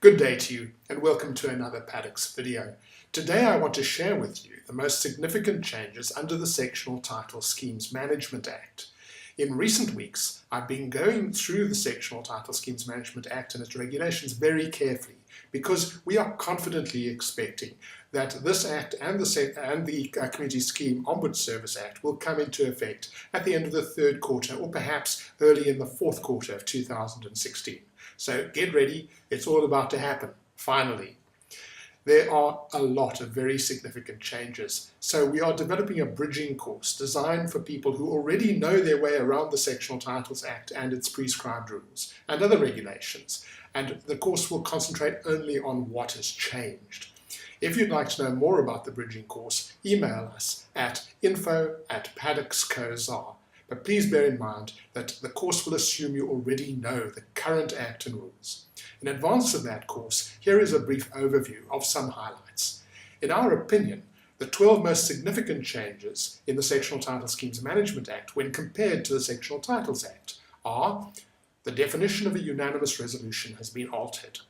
Good day to you and welcome to another Paddocks video. Today I want to share with you the most significant changes under the Sectional Title Schemes Management Act. In recent weeks, I've been going through the Sectional Title Schemes Management Act and its regulations very carefully because we are confidently expecting that this Act and the Community Scheme Ombuds Service Act will come into effect at the end of the third quarter or perhaps early in the fourth quarter of 2016. So get ready, it's all about to happen, finally. There are a lot of very significant changes, so we are developing a bridging course designed for people who already know their way around the Sectional Titles Act and its prescribed rules and other regulations, and the course will concentrate only on what has changed. If you'd like to know more about the bridging course, email us at info@paddocks.co.za. But please bear in mind that the course will assume you already know the current Act and rules. In advance of that course, here is a brief overview of some highlights. In our opinion, the 12 most significant changes in the Sectional Title Schemes Management Act when compared to the Sectional Titles Act are: the definition of a unanimous resolution has been altered.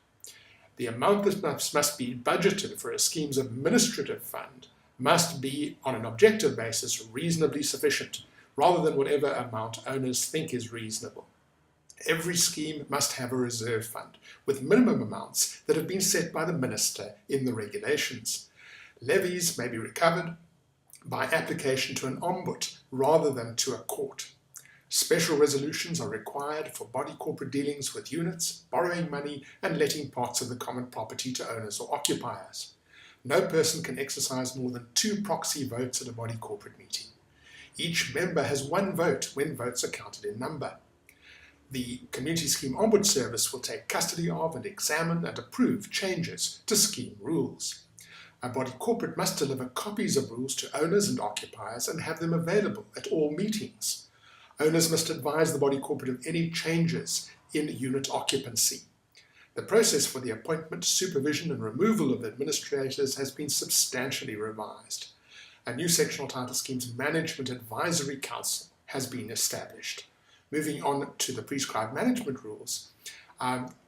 The amount that must be budgeted for a scheme's administrative fund must be, on an objective basis, reasonably sufficient, rather than whatever amount owners think is reasonable. Every scheme must have a reserve fund, with minimum amounts that have been set by the Minister in the regulations. Levies may be recovered by application to an ombud rather than to a court. Special resolutions are required for body corporate dealings with units, borrowing money, and letting parts of the common property to owners or occupiers. No person can exercise more than 2 proxy votes at a body corporate meeting. Each member has 1 vote when votes are counted in number. The Community Scheme Ombuds Service will take custody of and examine and approve changes to scheme rules. A body corporate must deliver copies of rules to owners and occupiers and have them available at all meetings. Owners must advise the body corporate of any changes in unit occupancy. The process for the appointment, supervision and removal of administrators has been substantially revised. A new Sectional Title Schemes Management Advisory Council has been established. Moving on to the prescribed management rules,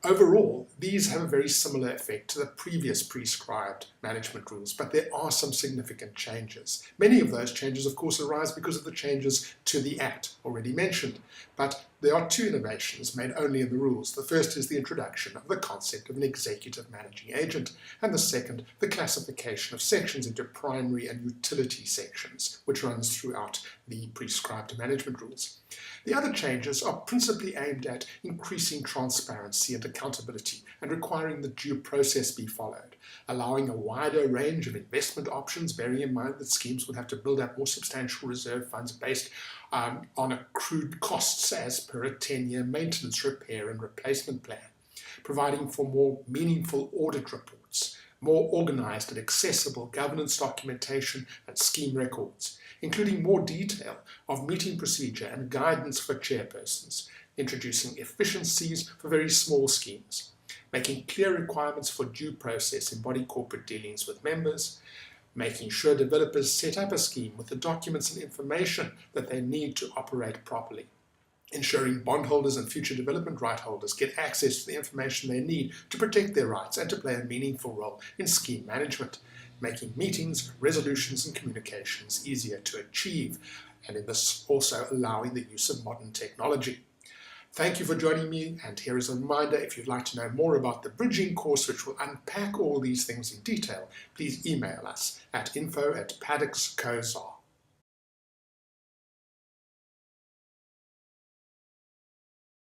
overall, these have a very similar effect to the previous prescribed management rules, but there are some significant changes. Many of those changes, of course, arise because of the changes to the Act already mentioned, but there are 2 innovations made only in the rules. The first is the introduction of the concept of an executive managing agent, and the second, the classification of sections into primary and utility sections, which runs throughout the prescribed management rules. The other changes are principally aimed at increasing transparency and accountability and requiring that due process be followed, allowing a wider range of investment options, bearing in mind that schemes would have to build up more substantial reserve funds based on accrued costs as per a 10-year maintenance, repair and replacement plan, providing for more meaningful audit reports, more organized and accessible governance documentation and scheme records, including more detail of meeting procedure and guidance for chairpersons, introducing efficiencies for very small schemes, making clear requirements for due process in body corporate dealings with members, making sure developers set up a scheme with the documents and information that they need to operate properly, ensuring bondholders and future development right holders get access to the information they need to protect their rights and to play a meaningful role in scheme management, making meetings, resolutions and communications easier to achieve, and in this also allowing the use of modern technology. Thank you for joining me, and here is a reminder: if you'd like to know more about the bridging course, which will unpack all these things in detail, please email us at info@paddocks.co.za.